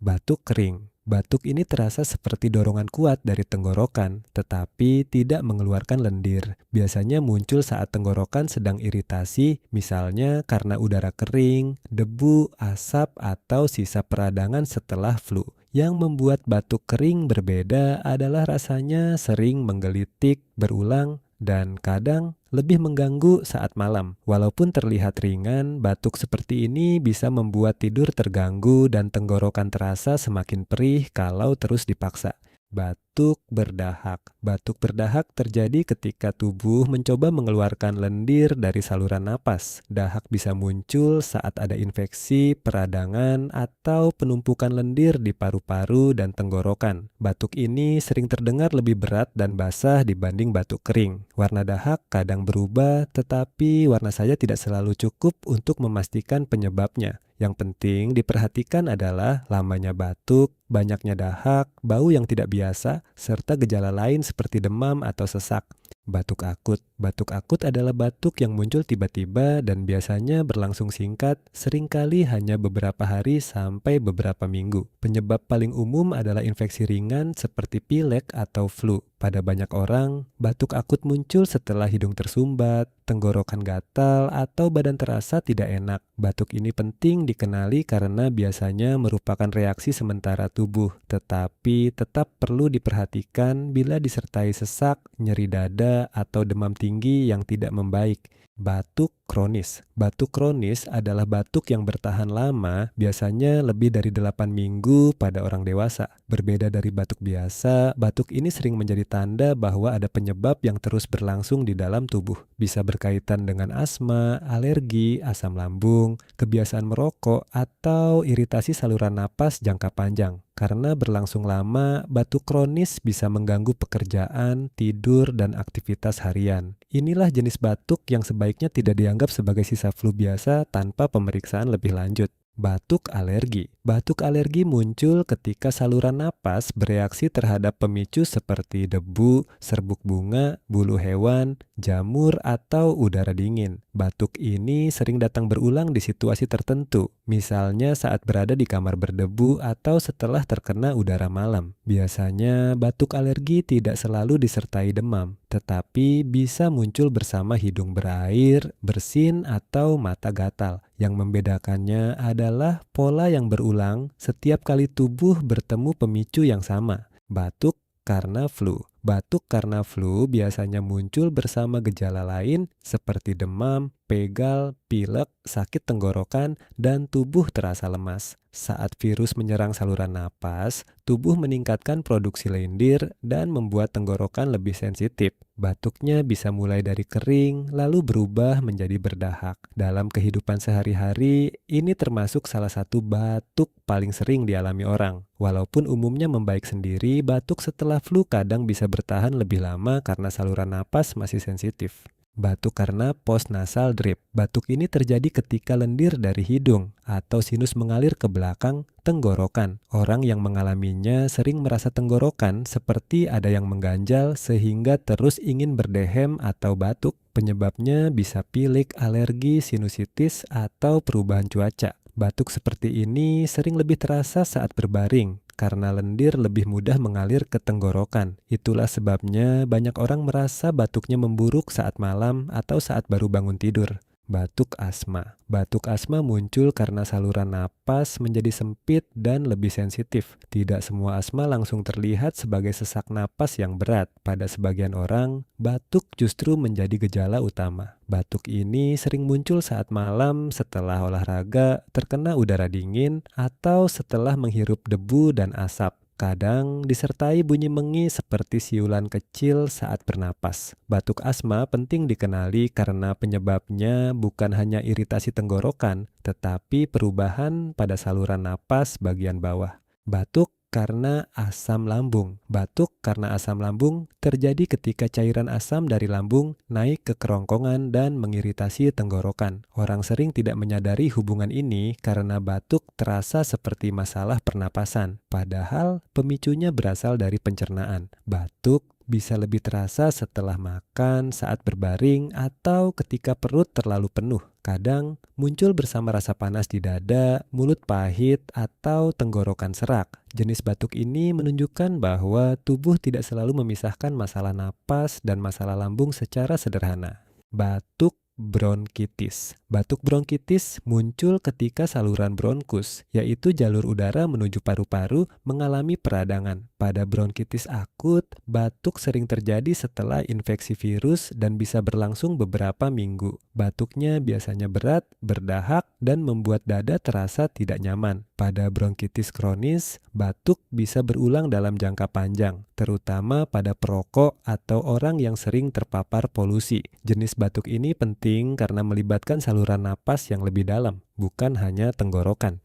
Batuk kering. Batuk ini terasa seperti dorongan kuat dari tenggorokan, tetapi tidak mengeluarkan lendir. Biasanya muncul saat tenggorokan sedang iritasi, misalnya karena udara kering, debu, asap, atau sisa peradangan setelah flu. Yang membuat batuk kering berbeda adalah rasanya sering menggelitik, berulang, dan kadang lebih mengganggu saat malam. Walaupun terlihat ringan, batuk seperti ini bisa membuat tidur terganggu dan tenggorokan terasa semakin perih kalau terus dipaksa. Batuk berdahak. Batuk berdahak terjadi ketika tubuh mencoba mengeluarkan lendir dari saluran napas. Dahak bisa muncul saat ada infeksi, peradangan, atau penumpukan lendir di paru-paru dan tenggorokan. Batuk ini sering terdengar lebih berat dan basah dibanding batuk kering. Warna dahak kadang berubah, tetapi warna saja tidak selalu cukup untuk memastikan penyebabnya. Yang penting diperhatikan adalah lamanya batuk, banyaknya dahak, bau yang tidak biasa, serta gejala lain seperti demam atau sesak. Batuk akut. Batuk akut adalah batuk yang muncul tiba-tiba dan biasanya berlangsung singkat, seringkali hanya beberapa hari sampai beberapa minggu. Penyebab paling umum adalah infeksi ringan seperti pilek atau flu. Pada banyak orang, batuk akut muncul setelah hidung tersumbat, tenggorokan gatal, atau badan terasa tidak enak. Batuk ini penting dikenali karena biasanya merupakan reaksi sementara tubuh, tetapi tetap perlu diperhatikan bila disertai sesak, nyeri dada, atau demam tinggi yang tidak membaik. Batuk kronis. Batuk kronis adalah batuk yang bertahan lama, biasanya lebih dari 8 minggu pada orang dewasa. Berbeda dari batuk biasa, batuk ini sering menjadi tanda bahwa ada penyebab yang terus berlangsung di dalam tubuh. Bisa berkaitan dengan asma, alergi, asam lambung, kebiasaan merokok, atau iritasi saluran napas jangka panjang. Karena berlangsung lama, batuk kronis bisa mengganggu pekerjaan, tidur, dan aktivitas harian. Inilah jenis batuk yang sebaiknya tidak dianggap sebagai sisa flu biasa tanpa pemeriksaan lebih lanjut. Batuk alergi. Batuk alergi muncul ketika saluran napas bereaksi terhadap pemicu seperti debu, serbuk bunga, bulu hewan, jamur, atau udara dingin. Batuk ini sering datang berulang di situasi tertentu, misalnya saat berada di kamar berdebu atau setelah terkena udara malam. Biasanya batuk alergi tidak selalu disertai demam, tetapi bisa muncul bersama hidung berair, bersin, atau mata gatal. Yang membedakannya adalah pola yang berulang setiap kali tubuh bertemu pemicu yang sama. Batuk karena flu. Batuk karena flu biasanya muncul bersama gejala lain seperti demam, pegal, pilek, sakit tenggorokan, dan tubuh terasa lemas. Saat virus menyerang saluran napas, tubuh meningkatkan produksi lendir dan membuat tenggorokan lebih sensitif. Batuknya bisa mulai dari kering, lalu berubah menjadi berdahak. Dalam kehidupan sehari-hari, ini termasuk salah satu batuk paling sering dialami orang. Walaupun umumnya membaik sendiri, batuk setelah flu kadang bisa bertahan lebih lama karena saluran napas masih sensitif. Batuk karena postnasal drip. Batuk ini terjadi ketika lendir dari hidung atau sinus mengalir ke belakang tenggorokan. Orang yang mengalaminya sering merasa tenggorokan seperti ada yang mengganjal sehingga terus ingin berdehem atau batuk. Penyebabnya bisa pilek, alergi, sinusitis, atau perubahan cuaca. Batuk seperti ini sering lebih terasa saat berbaring, karena lendir lebih mudah mengalir ke tenggorokan. Itulah sebabnya banyak orang merasa batuknya memburuk saat malam atau saat baru bangun tidur. Batuk asma. Batuk asma muncul karena saluran napas menjadi sempit dan lebih sensitif. Tidak semua asma langsung terlihat sebagai sesak napas yang berat. Pada sebagian orang, batuk justru menjadi gejala utama. Batuk ini sering muncul saat malam setelah olahraga, terkena udara dingin, atau setelah menghirup debu dan asap. Kadang disertai bunyi mengi seperti siulan kecil saat bernapas. Batuk asma penting dikenali karena penyebabnya bukan hanya iritasi tenggorokan, tetapi perubahan pada saluran napas bagian bawah. Batuk karena asam lambung. Batuk karena asam lambung terjadi ketika cairan asam dari lambung naik ke kerongkongan dan mengiritasi tenggorokan. Orang sering tidak menyadari hubungan ini karena batuk terasa seperti masalah pernapasan, padahal pemicunya berasal dari pencernaan. Batuk bisa lebih terasa setelah makan, saat berbaring, atau ketika perut terlalu penuh. Kadang muncul bersama rasa panas di dada, mulut pahit, atau tenggorokan serak. Jenis batuk ini menunjukkan bahwa tubuh tidak selalu memisahkan masalah napas dan masalah lambung secara sederhana. Batuk bronkitis. Batuk bronkitis muncul ketika saluran bronkus, yaitu jalur udara menuju paru-paru, mengalami peradangan. Pada bronkitis akut, batuk sering terjadi setelah infeksi virus dan bisa berlangsung beberapa minggu. Batuknya biasanya berat, berdahak, dan membuat dada terasa tidak nyaman. Pada bronkitis kronis, batuk bisa berulang dalam jangka panjang, terutama pada perokok atau orang yang sering terpapar polusi. Jenis batuk ini penting karena melibatkan saluran napas yang lebih dalam, bukan hanya tenggorokan.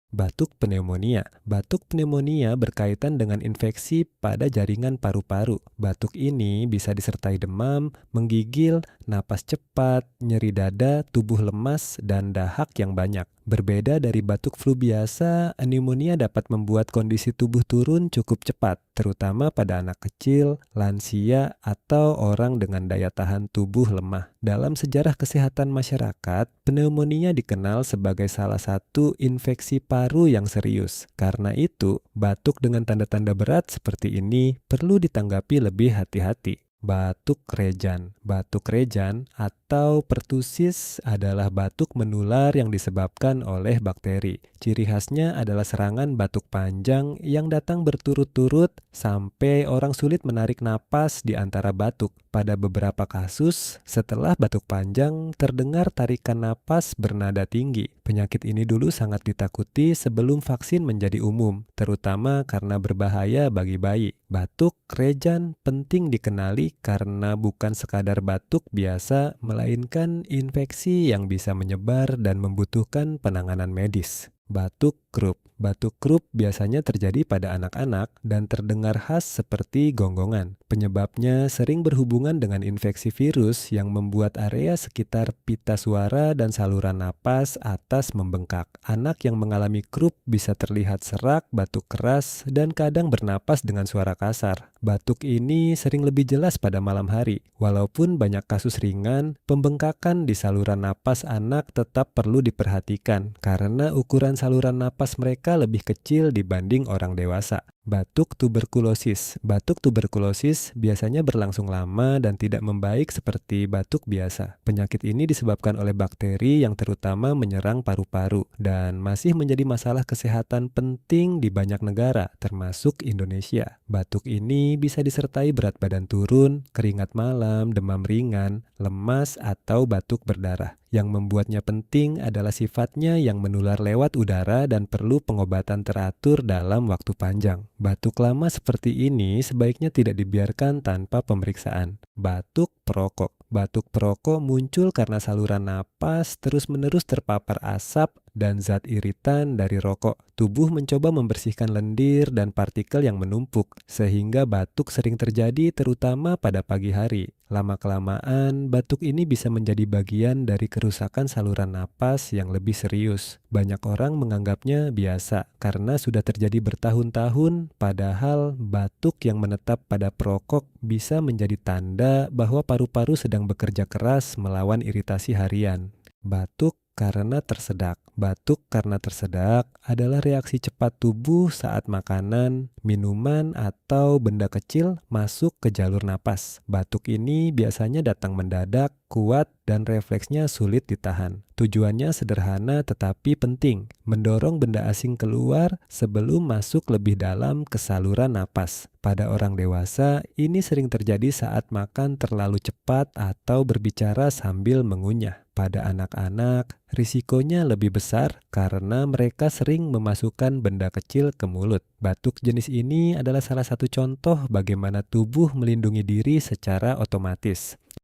Batuk pneumonia. Batuk pneumonia berkaitan dengan infeksi pada jaringan paru-paru. Batuk ini bisa disertai demam, menggigil, napas cepat, nyeri dada, tubuh lemas, dan dahak yang banyak. Berbeda dari batuk flu biasa, pneumonia dapat membuat kondisi tubuh turun cukup cepat, terutama pada anak kecil, lansia, atau orang dengan daya tahan tubuh lemah. Dalam sejarah kesehatan masyarakat, pneumonia dikenal sebagai salah satu infeksi paru yang serius. Karena itu, batuk dengan tanda-tanda berat seperti ini perlu ditanggapi lebih hati-hati. Batuk rejan. Batuk rejan atau pertusis adalah batuk menular yang disebabkan oleh bakteri. Ciri khasnya adalah serangan batuk panjang yang datang berturut-turut sampai orang sulit menarik napas di antara batuk. Pada beberapa kasus, setelah batuk panjang, terdengar tarikan napas bernada tinggi. Penyakit ini dulu sangat ditakuti sebelum vaksin menjadi umum, terutama karena berbahaya bagi bayi. Batuk rejan penting dikenali karena bukan sekadar batuk biasa, melainkan infeksi yang bisa menyebar dan membutuhkan penanganan medis. Batuk krup. Batuk krup biasanya terjadi pada anak-anak dan terdengar khas seperti gonggongan. Penyebabnya sering berhubungan dengan infeksi virus yang membuat area sekitar pita suara dan saluran napas atas membengkak. Anak yang mengalami krup bisa terlihat serak, batuk keras, dan kadang bernapas dengan suara kasar. Batuk ini sering lebih jelas pada malam hari. Walaupun banyak kasus ringan, pembengkakan di saluran napas anak tetap perlu diperhatikan karena ukuran saluran napas mereka lebih kecil dibanding orang dewasa. Batuk tuberkulosis. Batuk tuberkulosis biasanya berlangsung lama dan tidak membaik seperti batuk biasa. Penyakit ini disebabkan oleh bakteri yang terutama menyerang paru-paru dan masih menjadi masalah kesehatan penting di banyak negara, termasuk Indonesia. Batuk ini bisa disertai berat badan turun, keringat malam, demam ringan, lemas, atau batuk berdarah. Yang membuatnya penting adalah sifatnya yang menular lewat udara dan perlu pengobatan teratur dalam waktu panjang. Batuk lama seperti ini sebaiknya tidak dibiarkan tanpa pemeriksaan. Batuk perokok. Batuk perokok muncul karena saluran napas terus-menerus terpapar asap dan zat iritan dari rokok. Tubuh mencoba membersihkan lendir dan partikel yang menumpuk, sehingga batuk sering terjadi terutama pada pagi hari. Lama-kelamaan, batuk ini bisa menjadi bagian dari kerusakan saluran napas yang lebih serius. Banyak orang menganggapnya biasa karena sudah terjadi bertahun-tahun, padahal batuk yang menetap pada perokok bisa menjadi tanda bahwa paru-paru sedang bekerja keras melawan iritasi harian. Batuk karena tersedak. Batuk karena tersedak adalah reaksi cepat tubuh saat makanan, minuman, atau benda kecil masuk ke jalur napas. Batuk ini biasanya datang mendadak, kuat, dan refleksnya sulit ditahan. Tujuannya sederhana tetapi penting, mendorong benda asing keluar sebelum masuk lebih dalam ke saluran napas. Pada orang dewasa, ini sering terjadi saat makan terlalu cepat atau berbicara sambil mengunyah. Pada anak-anak, risikonya lebih besar karena mereka sering memasukkan benda kecil ke mulut. Batuk jenis ini adalah salah satu contoh bagaimana tubuh melindungi diri secara otomatis.